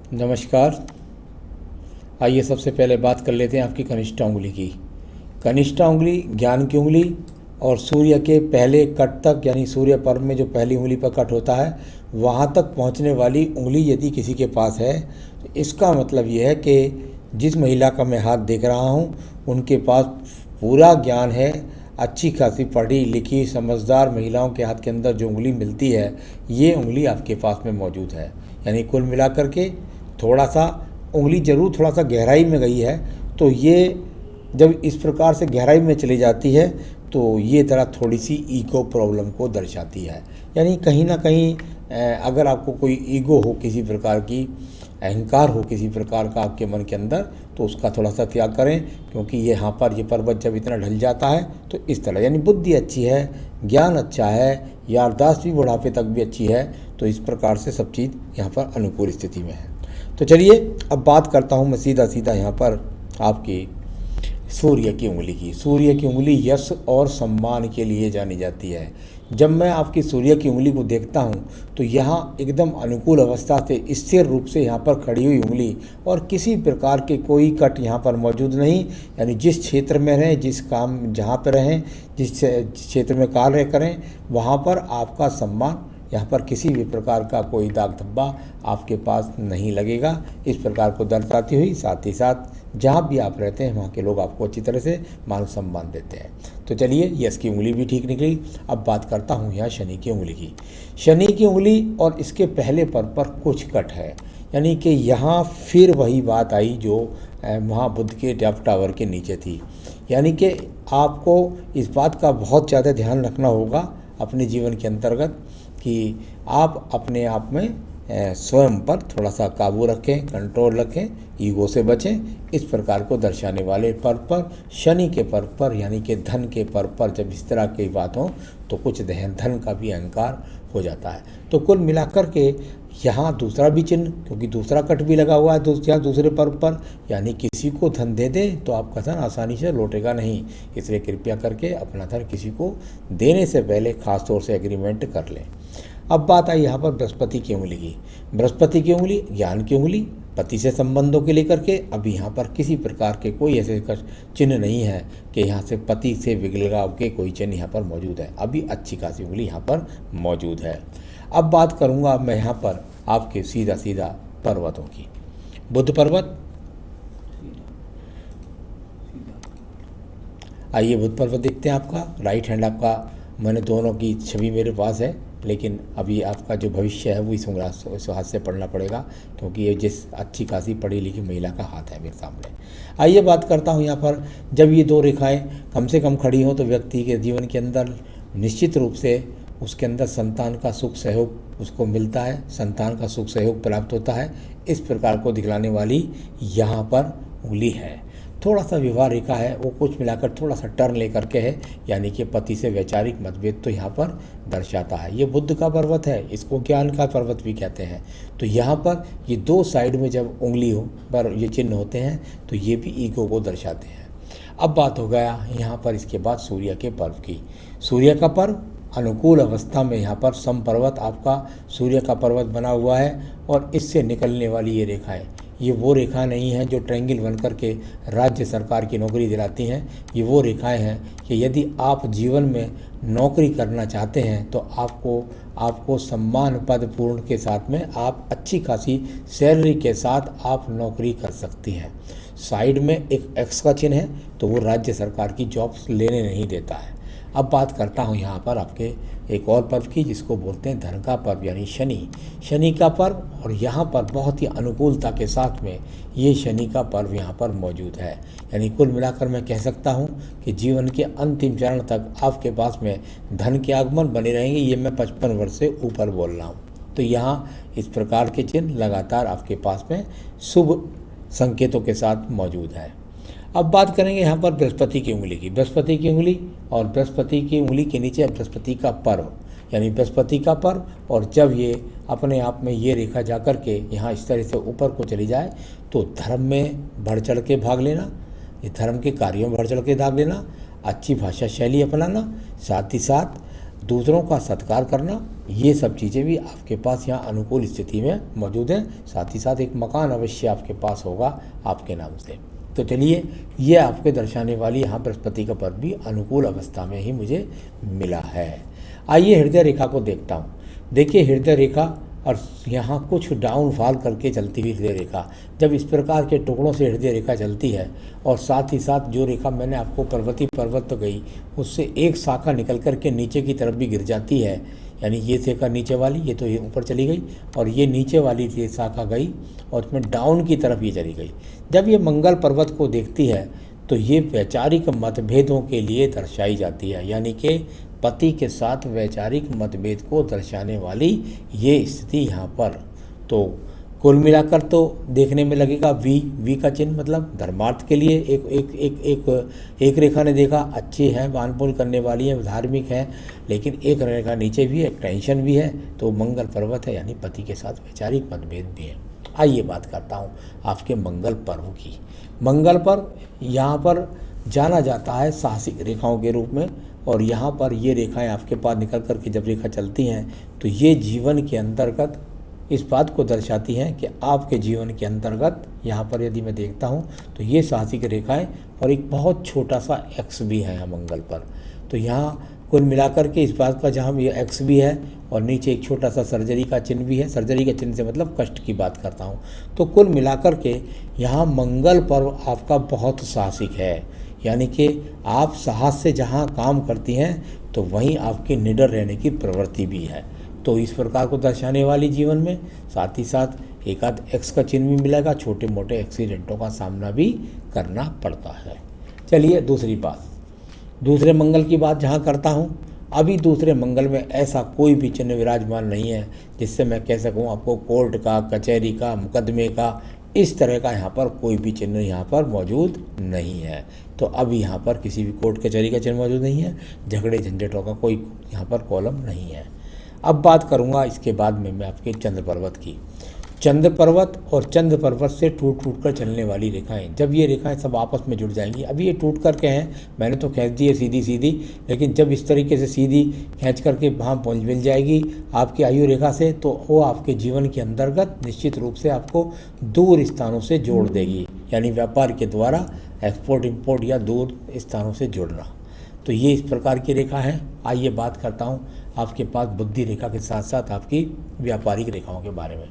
नमस्कार। आइए सबसे पहले बात कर लेते हैं आपकी कनिष्ठा उंगली की। कनिष्ठा उंगली ज्ञान की उंगली और सूर्य के पहले कट तक, यानी सूर्य पर्व में जो पहली उंगली पर कट होता है वहाँ तक पहुँचने वाली उंगली यदि किसी के पास है तो इसका मतलब ये है कि जिस महिला का मैं हाथ देख रहा हूँ उनके पास पूरा ज्ञान है। अच्छी खासी पढ़ी लिखी समझदार महिलाओं के हाथ के अंदर जो उंगली मिलती है ये उंगली आपके पास में मौजूद है। यानी कुल मिलाकर के थोड़ा सा उंगली ज़रूर थोड़ा सा गहराई में गई है, तो ये जब इस प्रकार से गहराई में चली जाती है तो ये तरह थोड़ी सी ईगो प्रॉब्लम को दर्शाती है। यानी कहीं ना कहीं अगर आपको कोई ईगो हो, किसी प्रकार की अहंकार हो किसी प्रकार का आपके मन के अंदर, तो उसका थोड़ा सा त्याग करें, क्योंकि ये यहाँ पर ये पर्वत जब इतना ढल जाता है तो इस तरह, यानी बुद्धि अच्छी है, ज्ञान अच्छा है, याददाश्त भी बुढ़ापे तक भी अच्छी है, तो इस प्रकार से सब चीज़ यहाँ पर अनुकूल स्थिति में है। तो चलिए अब बात करता हूँ मैं सीधा सीधा यहाँ पर आपकी सूर्य की उंगली की। सूर्य की उंगली यश और सम्मान के लिए जानी जाती है। जब मैं आपकी सूर्य की उंगली को देखता हूँ तो यहाँ एकदम अनुकूल अवस्था से स्थिर रूप से यहाँ पर खड़ी हुई उंगली और किसी प्रकार के कोई कट यहाँ पर मौजूद नहीं। यानी जिस क्षेत्र में रहें, जिस काम जहाँ पर रहें, जिस क्षेत्र में कार्य करें, वहाँ पर आपका सम्मान, यहाँ पर किसी भी प्रकार का कोई दाग धब्बा आपके पास नहीं लगेगा। इस प्रकार को दर्शाती हुई साथ ही साथ जहाँ भी आप रहते हैं वहाँ के लोग आपको अच्छी तरह से मान सम्मान देते हैं। तो चलिए यश की उंगली भी ठीक निकली। अब बात करता हूँ यहाँ शनि की उंगली की। शनि की उंगली और इसके पहले पर कुछ कट है, यानी कि यहाँ फिर वही बात आई जो वहाँ बुद्ध के टावर के नीचे थी। यानी कि आपको इस बात का बहुत ज़्यादा ध्यान रखना होगा अपने जीवन के अंतर्गत कि आप अपने आप में स्वयं पर थोड़ा सा काबू रखें, कंट्रोल रखें, ईगो से बचें। इस प्रकार को दर्शाने वाले पर्व पर, शनि के पर्व पर, यानी कि धन के पर्व पर जब इस तरह की बात हो तो कुछ धन का भी अहंकार हो जाता है। तो कुल मिलाकर के यहाँ दूसरा भी चिन्ह, क्योंकि दूसरा कट भी लगा हुआ है दूसरे पर्व पर, यानी किसी को धन दे दे तो आपका धन आसानी से लौटेगा नहीं। इसलिए कृपया करके अपना धन किसी को देने से पहले खास तौर से एग्रीमेंट कर लें। अब बात आई यहाँ पर बृहस्पति की उंगली की। बृहस्पति की उंगली ज्ञान की उंगली, पति से संबंधों के लेकर के अभी यहाँ पर किसी प्रकार के कोई ऐसे चिन्ह नहीं है कि यहाँ से पति से विगलगाव के कोई चिन्ह यहाँ पर मौजूद है। अभी अच्छी खासी उंगली यहाँ पर मौजूद है। अब बात करूँगा मैं यहाँ पर आपके सीधा सीधा पर्वतों की। बुध पर्वत, आइए बुध पर्वत देखते हैं। आपका राइट हैंड, आपका मैंने दोनों की छवि मेरे पास है, लेकिन अभी आपका जो भविष्य है वो इस हाथ से पढ़ना पड़ेगा, क्योंकि ये जिस अच्छी खासी पढ़ी लिखी महिला का हाथ है मेरे सामने। आइए बात करता हूँ यहाँ पर, जब ये दो रेखाएं कम से कम खड़ी हों तो व्यक्ति के जीवन के अंदर निश्चित रूप से उसके अंदर संतान का सुख सहयोग उसको मिलता है, संतान का सुख सहयोग प्राप्त होता है। इस प्रकार को दिखलाने वाली यहाँ पर उंगली है। थोड़ा सा विवाह रेखा है, वो कुछ मिलाकर थोड़ा सा टर्न लेकर के है, यानी कि पति से वैचारिक मतभेद तो यहाँ पर दर्शाता है। ये बुद्ध का पर्वत है, इसको ज्ञान का पर्वत भी कहते हैं। तो यहाँ पर ये दो साइड में जब उंगली हो पर ये चिन्ह होते हैं तो ये भी ईगो को दर्शाते हैं। अब बात हो गया यहाँ पर इसके बाद सूर्य के पर्व की। सूर्य का पर्व अनुकूल अवस्था में यहाँ पर सम पर्वत आपका सूर्य का पर्वत बना हुआ है, और इससे निकलने वाली ये रेखाएं, ये वो रेखा नहीं है जो ट्रायंगल बनकर के राज्य सरकार की नौकरी दिलाती हैं। ये वो रेखाएं हैं कि यदि आप जीवन में नौकरी करना चाहते हैं तो आपको सम्मान पद पूर्ण के साथ में आप अच्छी खासी सैलरी के साथ आप नौकरी कर सकती हैं। साइड में एक एक्स का चिन्ह है तो वो राज्य सरकार की जॉब्स लेने नहीं देता है। अब बात करता हूँ यहाँ पर आपके एक और पर्व की, जिसको बोलते हैं धन का पर्व, यानी शनि का पर्व। और यहाँ पर बहुत ही अनुकूलता के साथ में ये शनि का पर्व यहाँ पर मौजूद है। यानी कुल मिलाकर मैं कह सकता हूँ कि जीवन के अंतिम चरण तक आपके पास में धन के आगमन बने रहेंगे। ये मैं 55 वर्ष से ऊपर बोल रहा हूँ। तो यहाँ इस प्रकार के चिन्ह लगातार आपके पास में शुभ संकेतों के साथ मौजूद है। अब बात करेंगे यहाँ पर बृहस्पति की उंगली की। बृहस्पति की उंगली और बृहस्पति की उंगली के नीचे बृहस्पति का पर्व, यानी बृहस्पति का पर्व। और जब ये अपने आप में ये रेखा जा कर के यहाँ इस तरह से ऊपर को चली जाए तो धर्म में बढ़ चढ़ के भाग लेना, ये धर्म के कार्यों में बढ़ चढ़ के भाग लेना, अच्छी भाषा शैली अपनाना, साथ ही साथ दूसरों का सत्कार करना, ये सब चीज़ें भी आपके पास यहाँ अनुकूल स्थिति में मौजूद हैं। साथ ही साथ एक मकान अवश्य आपके पास होगा आपके नाम से। तो चलिए, ये आपके दर्शाने वाली यहाँ बृहस्पति का पर्व भी अनुकूल अवस्था में ही मुझे मिला है। आइए हृदय रेखा को देखता हूँ। देखिए हृदय रेखा और यहाँ कुछ डाउनफॉल करके चलती हुई हृदय रेखा, जब इस प्रकार के टुकड़ों से हृदय रेखा चलती है और साथ ही साथ जो रेखा मैंने आपको पर्वत तो गई, उससे एक शाखा निकल कर के नीचे की तरफ भी गिर जाती है, यानी ये रेखा नीचे वाली, ये तो ये ऊपर चली गई और ये नीचे वाली ये शाखा गई और उसमें डाउन की तरफ ये चली गई। जब ये मंगल पर्वत को देखती है तो ये वैचारिक मतभेदों के लिए दर्शाई जाती है, यानी कि पति के साथ वैचारिक मतभेद को दर्शाने वाली ये स्थिति यहाँ पर। तो कुल मिलाकर तो देखने में लगेगा वी का चिन्ह, मतलब धर्मार्थ के लिए एक रेखा ने देखा अच्छी है, वानपुल करने वाली है, धार्मिक है, लेकिन एक रेखा नीचे भी है, एक टेंशन भी है, तो मंगल पर्वत है, यानी पति के साथ वैचारिक मतभेद भी है। आइए बात करता हूँ आपके मंगल पर्व की। मंगल पर्व यहाँ पर जाना जाता है साहसिक रेखाओं के रूप में, और यहाँ पर ये रेखाएं आपके पास निकल कर के जब रेखा चलती हैं तो ये जीवन के अंतर्गत इस बात को दर्शाती हैं कि आपके जीवन के अंतर्गत यहाँ पर यदि मैं देखता हूँ तो ये साहसिक रेखाएं और एक बहुत छोटा सा एक्स भी है यहाँ मंगल पर। तो यहाँ कुल मिलाकर के इस बात का जहाँ ये एक्स भी है और नीचे एक छोटा सा सर्जरी का चिन्ह भी है। सर्जरी का चिन्ह से मतलब कष्ट की बात करता हूँ। तो कुल मिलाकर के यहाँ मंगल पर्व आपका बहुत साहसिक है, यानी कि आप साहस से जहाँ काम करती हैं तो वहीं आपके निडर रहने की प्रवृत्ति भी है। तो इस प्रकार को दर्शाने वाली जीवन में साथ ही साथ एक आध एक्स का चिन्ह भी मिलेगा, छोटे मोटे एक्सीडेंटों का सामना भी करना पड़ता है। चलिए दूसरी बात, दूसरे मंगल की बात जहाँ करता हूँ, अभी दूसरे मंगल में ऐसा कोई भी चिन्ह विराजमान नहीं है जिससे मैं कह सकूँ आपको कोर्ट का, कचहरी का, मुकदमे का, इस तरह का यहाँ पर कोई भी चिन्ह यहाँ पर मौजूद नहीं है। तो अभी यहाँ पर किसी भी कोर्ट कचहरी का चिन्ह मौजूद नहीं है, झगड़े झंझटों का कोई यहाँ पर कॉलम नहीं है। अब बात करूँगा इसके बाद में मैं आपके चंद्र पर्वत की। चंद्र पर्वत और चंद्र पर्वत से टूट कर चलने वाली रेखाएं, जब ये रेखाएं सब आपस में जुड़ जाएंगी, अभी ये टूट कर के हैं, मैंने तो खींच दी है सीधी सीधी, लेकिन जब इस तरीके से सीधी खींच करके वहाँ पहुँच मिल जाएगी आपकी आयु रेखा से, तो वो आपके जीवन के अंतर्गत निश्चित रूप से आपको दूर स्थानों से जोड़ देगी, यानी व्यापार के द्वारा एक्सपोर्ट इम्पोर्ट या दूर स्थानों से जुड़ना। तो ये इस प्रकार की रेखा है। आइए बात करता हूँ आपके पास बुद्धि रेखा के साथ साथ आपकी व्यापारिक रेखाओं के बारे में।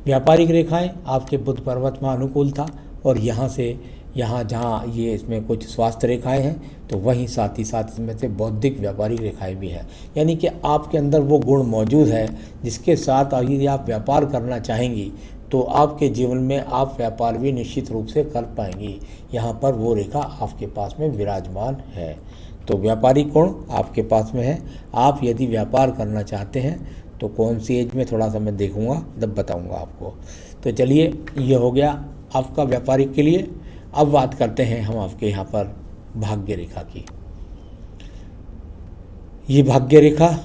व्यापारिक रेखाएं आपके बुध पर्वत में अनुकूल था, और यहाँ से यहाँ जहाँ ये इसमें कुछ स्वास्थ्य रेखाएं हैं, तो वहीं साथ ही साथ इसमें से बौद्धिक व्यापारिक रेखाएं भी हैं, यानी कि आपके अंदर वो गुण मौजूद है जिसके साथ यदि आप व्यापार करना चाहेंगी तो आपके जीवन में आप व्यापार भी निश्चित रूप से कर पाएंगी। यहाँ पर वो रेखा आपके पास में विराजमान है। तो व्यापारिक गुण आपके पास में है। आप यदि व्यापार करना चाहते हैं तो कौन सी एज में थोड़ा सा मैं देखूंगा, तब बताऊंगा आपको। तो चलिए, ये हो गया आपका व्यापारिक के लिए। अब बात करते हैं हम आपके यहाँ पर भाग्य रेखा की। ये भाग्य रेखा,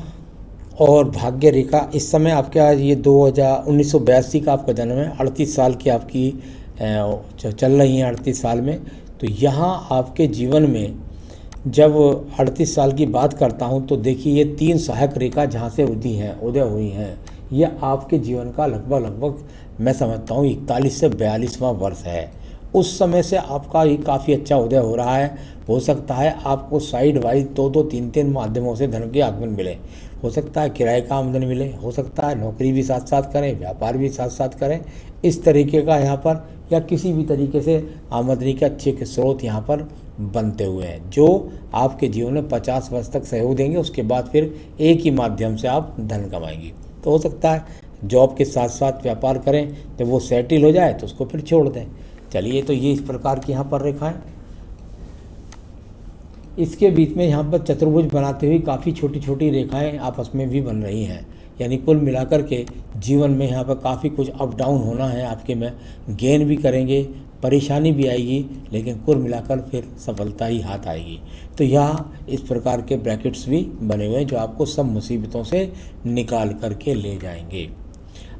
और भाग्य रेखा इस समय आपके ये 1982 का आपका जन्म है, 38 साल की आपकी चल रही हैं 38 साल में। तो यहाँ आपके जीवन में जब 38 साल की बात करता हूँ तो देखिए ये 3 सहायक रेखा जहाँ से उदय हुई हैं, ये आपके जीवन का लगभग मैं समझता हूँ 41 से 42वां वर्ष है। उस समय से आपका ये काफ़ी अच्छा उदय हो रहा है। हो सकता है आपको साइड वाइज 2-2, 3-3 माध्यमों से धन के आगमन मिले, हो सकता है किराए का आमदन मिले, हो सकता है नौकरी भी साथ साथ करें, व्यापार भी साथ साथ करें, इस तरीके का यहाँ पर, या किसी भी तरीके से आमदनी के अच्छे के स्रोत यहाँ पर बनते हुए हैं, जो आपके जीवन में 50 वर्ष तक सहयोग देंगे। उसके बाद फिर एक ही माध्यम से आप धन कमाएंगे। तो हो सकता है जॉब के साथ साथ व्यापार करें, जब वो सेटिल हो जाए तो उसको फिर छोड़ दें। चलिए, तो ये इस प्रकार की यहाँ पर रेखाएं, इसके बीच में यहाँ पर चतुर्भुज बनाते हुए काफ़ी छोटी छोटी रेखाएं आपस में भी बन रही हैं, यानी कुल मिलाकर के जीवन में यहाँ पर काफ़ी कुछ अप डाउन होना है आपके में, गेन भी करेंगे, परेशानी भी आएगी, लेकिन कुल मिलाकर फिर सफलता ही हाथ आएगी। तो यहाँ इस प्रकार के ब्रैकेट्स भी बने हुए हैं जो आपको सब मुसीबतों से निकाल करके ले जाएंगे।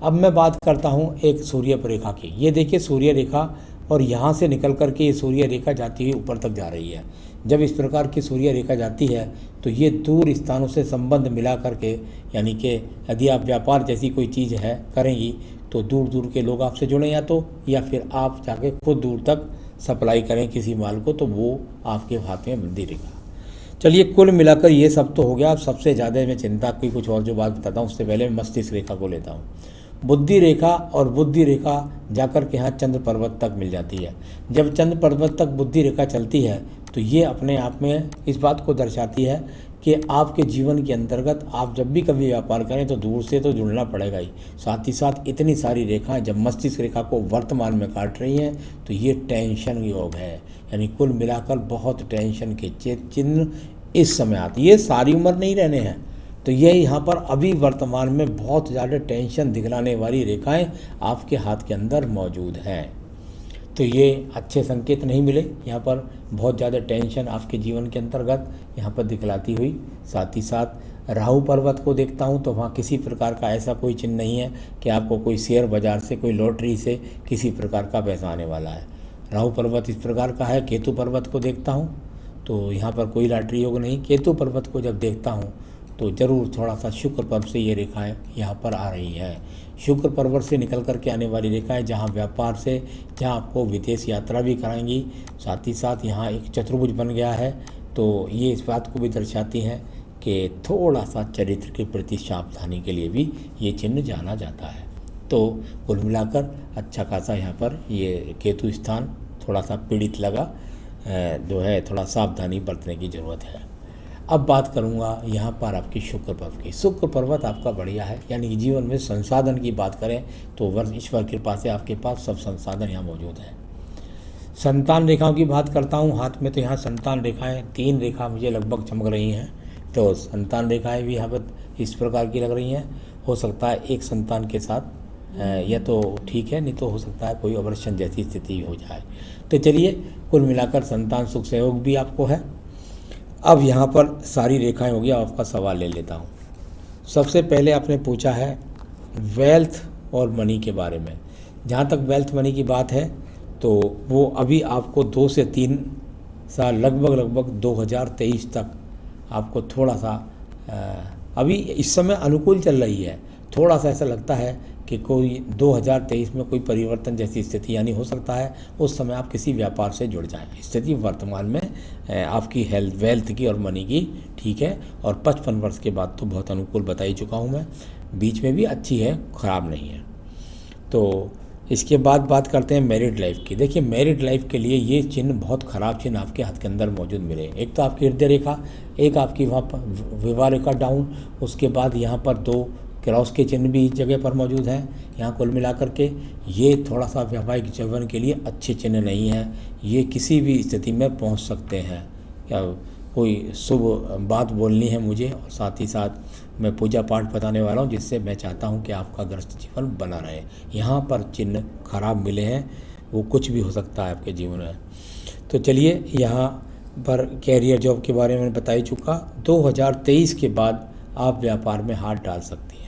अब मैं बात करता हूँ एक सूर्य रेखा की। ये देखिए सूर्य रेखा, और यहाँ से निकल करके ये सूर्य रेखा जाती हुई ऊपर तक जा रही है। जब इस प्रकार की सूर्य रेखा जाती है तो ये दूर स्थानों से संबंध मिला करके, यानी कि यदि आप व्यापार जैसी कोई चीज़ है करेंगी तो दूर दूर के लोग आपसे जुड़ें या फिर आप जाके खुद दूर तक सप्लाई करें किसी माल को, तो वो आपके हाथ में बंदी रेखा। चलिए, कुल मिलाकर ये सब तो हो गया। अब सबसे ज़्यादा मैं चिंता की कुछ और जो बात बताता हूँ उससे पहले मस्तिष्क रेखा को लेता हूँ। बुद्धि रेखा, और बुद्धि रेखा जाकर के यहाँ चंद्र पर्वत तक मिल जाती है। जब चंद्र पर्वत तक बुद्धि रेखा चलती है तो ये अपने आप में इस बात को दर्शाती है कि आपके जीवन के अंतर्गत आप जब भी कभी व्यापार करें तो दूर से तो जुड़ना पड़ेगा ही। साथ ही साथ इतनी सारी रेखाएं जब मस्तिष्क रेखा को वर्तमान में काट रही हैं तो ये टेंशन योग है, यानी कुल मिलाकर बहुत टेंशन के चिन्ह इस समय आते। ये सारी उम्र नहीं रहने हैं, तो ये यहाँ पर अभी वर्तमान में बहुत ज़्यादा टेंशन दिखलाने वाली रेखाएं आपके हाथ के अंदर मौजूद हैं। तो ये अच्छे संकेत नहीं मिले। यहाँ पर बहुत ज़्यादा टेंशन आपके जीवन के अंतर्गत यहाँ पर दिखलाती हुई। साथ ही साथ राहु पर्वत को देखता हूँ तो वहाँ किसी प्रकार का ऐसा कोई चिन्ह नहीं है कि आपको कोई शेयर बाज़ार से, कोई लॉटरी से किसी प्रकार का पैसा आने वाला है। राहु पर्वत इस प्रकार का है। केतु पर्वत को देखता हूँ तो यहाँ पर कोई लॉटरी योग नहीं। केतु पर्वत को जब देखता हूँ तो ज़रूर थोड़ा सा शुक्र पर्व से ये रेखाएं यहाँ पर आ रही हैं। शुक्र पर्वत से निकल करके आने वाली रेखाएं जहाँ व्यापार से, जहाँ आपको विदेश यात्रा भी कराएंगी। साथ ही साथ यहाँ एक चतुर्भुज बन गया है, तो ये इस बात को भी दर्शाती हैं कि थोड़ा सा चरित्र के प्रति सावधानी के लिए भी ये चिन्ह जाना जाता है। तो कुल मिलाकर अच्छा खासा यहाँ पर ये केतु स्थान थोड़ा सा पीड़ित लगा, जो है थोड़ा सावधानी बरतने की ज़रूरत है। अब बात करूंगा यहाँ पर आपकी शुक्र पर्व की। शुक्र पर्वत आपका बढ़िया है, यानी कि जीवन में संसाधन की बात करें तो ईश्वर की कृपा से आपके पास सब संसाधन यहाँ मौजूद हैं। संतान रेखाओं की बात करता हूँ, हाथ में तो यहाँ संतान रेखाएं 3 रेखा मुझे लगभग चमक रही हैं। तो संतान रेखाएं भी यहाँ पर इस प्रकार की लग रही हैं। हो सकता है एक संतान के साथ या तो ठीक है, नहीं तो हो सकता है कोई अवर्षण जैसी स्थिति हो जाए। तो चलिए, कुल मिलाकर संतान सुख सहयोग भी आपको है। अब यहाँ पर सारी रेखाएं हो गया, आपका सवाल ले लेता हूँ। सबसे पहले आपने पूछा है वेल्थ और मनी के बारे में। जहाँ तक वेल्थ मनी की बात है तो वो अभी आपको 2 से 3 साल लगभग 2023 तक आपको थोड़ा सा अभी इस समय अनुकूल चल रही है। थोड़ा सा ऐसा लगता है कि कोई 2023 में कोई परिवर्तन जैसी स्थिति, यानी हो सकता है उस समय आप किसी व्यापार से जुड़ जाएं। स्थिति वर्तमान में आपकी वेल्थ की और मनी की ठीक है, और 55 वर्ष के बाद तो बहुत अनुकूल बता ही चुका हूँ मैं। बीच में भी अच्छी है, ख़राब नहीं है। तो इसके बाद बात करते हैं मैरिड लाइफ की। देखिए, मैरिड लाइफ के लिए ये चिन्ह बहुत ख़राब चिन्ह आपके हाथ के अंदर मौजूद मिले। एक तो आपकी हृदय रेखा, एक आपकी वहाँ पर विवाह रेखा डाउन, उसके बाद यहाँ पर 2 क्रॉस के चिन्ह भी इस जगह पर मौजूद हैं। यहाँ कुल मिलाकर के ये थोड़ा सा वैवाहिक जीवन के लिए अच्छे चिन्ह नहीं हैं। ये किसी भी स्थिति में पहुँच सकते हैं। या कोई शुभ बात बोलनी है मुझे, और साथ ही साथ मैं पूजा पाठ बताने वाला हूँ जिससे मैं चाहता हूँ कि आपका ग्रस्त जीवन बना रहे। यहाँ पर चिन्ह खराब मिले हैं, वो कुछ भी हो सकता है आपके जीवन में। तो चलिए, यहाँ पर कैरियर जॉब के बारे में बता ही चुका। 2023 के बाद आप व्यापार में हाथ डाल सकती हैं।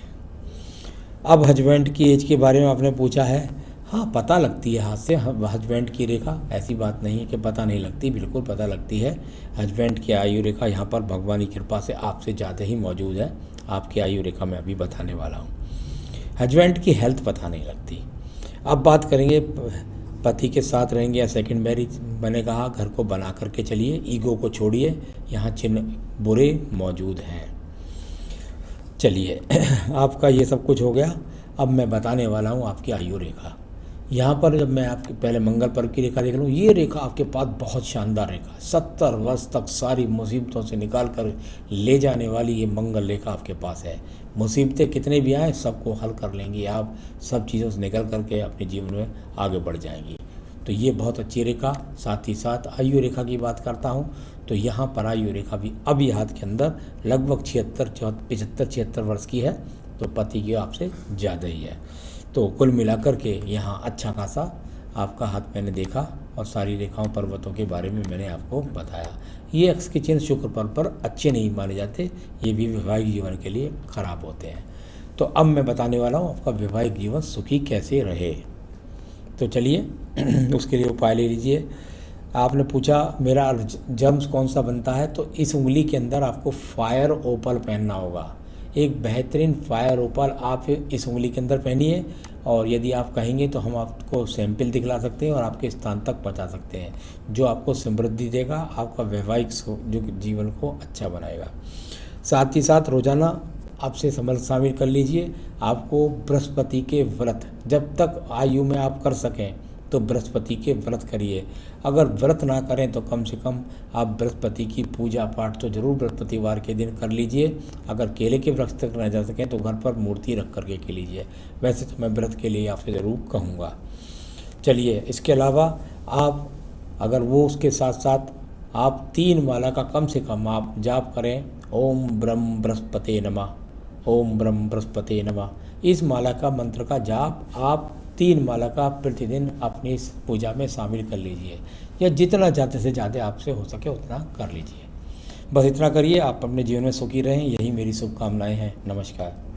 अब हस्बैंड की एज के बारे में आपने पूछा है। हाँ, पता लगती है हाथ से हस्बैंड की रेखा, ऐसी बात नहीं है कि पता नहीं लगती, बिल्कुल पता लगती है। हस्बैंड की आयु रेखा यहाँ पर भगवान की कृपा से आपसे ज़्यादा ही मौजूद है। आपकी आयु रेखा मैं अभी बताने वाला हूँ। हस्बैंड की हेल्थ पता नहीं लगती। अब बात करेंगे पति के साथ रहेंगे या सेकंड मैरिज। मैंने कहा घर को बना करके चलिए, ईगो को छोड़िए, यहाँ चिन्ह बुरे मौजूद हैं। चलिए, आपका ये सब कुछ हो गया। अब मैं बताने वाला हूँ आपकी आयु रेखा। यहाँ पर जब मैं आपके पहले मंगल पर्व की रेखा देख लूँ, ये रेखा आपके पास बहुत शानदार रेखा, 70 वर्ष तक सारी मुसीबतों से निकाल कर ले जाने वाली ये मंगल रेखा आपके पास है। मुसीबतें कितने भी आए सबको हल कर लेंगी आप, सब चीज़ों से निकल करके अपने जीवन में आगे बढ़ जाएंगी। तो ये बहुत अच्छी रेखा। साथ ही साथ आयु रेखा की बात करता हूँ तो यहाँ पर आयु रेखा भी अभी हाथ के अंदर लगभग 75-76 वर्ष की है, तो पति की आपसे ज़्यादा ही है। तो कुल मिलाकर के यहाँ अच्छा खासा आपका हाथ मैंने देखा, और सारी रेखाओं पर्वतों के बारे में मैंने आपको बताया। ये अक्ष के चिन्ह शुक्र पर्व पर अच्छे नहीं माने जाते, ये भी वैवाहिक जीवन के लिए खराब होते हैं। तो अब मैं बताने वाला हूँ आपका वैवाहिक जीवन सुखी कैसे रहे। तो चलिए उसके लिए उपाय ले लीजिए। आपने पूछा मेरा जर्म्स कौन सा बनता है, तो इस उंगली के अंदर आपको फायर ओपल पहनना होगा। एक बेहतरीन फायर ओपल आप इस उंगली के अंदर पहनिए, और यदि आप कहेंगे तो हम आपको सैंपल दिखला सकते हैं और आपके स्थान तक पहुंचा सकते हैं, जो आपको समृद्धि देगा, आपका वैवाहिक जो जीवन को अच्छा बनाएगा। साथ ही साथ रोज़ाना आपसे शामिल कर लीजिए आपको बृहस्पति के व्रत, जब तक आयु में आप कर सकें तो बृहस्पति के व्रत करिए। अगर व्रत ना करें तो कम से कम आप बृहस्पति की पूजा पाठ तो जरूर बृहस्पतिवार के दिन कर लीजिए। अगर केले के व्रत तक ना जा सकें तो घर पर मूर्ति रख करके के लीजिए। वैसे तो मैं व्रत के लिए आपसे ज़रूर कहूँगा। चलिए, इसके अलावा आप अगर वो उसके साथ साथ आप 3 माला का कम से कम आप जाप करें, ओम ब्रह्म बृहस्पते नमः, ओम ब्रह्म बृहस्पते नमः। इस माला का मंत्र का जाप आप 3 माला का प्रतिदिन अपनी इस पूजा में शामिल कर लीजिए, या जितना ज़्यादा से ज़्यादा आपसे हो सके उतना कर लीजिए। बस इतना करिए, आप अपने जीवन में सुखी रहें, यही मेरी शुभकामनाएं हैं। नमस्कार।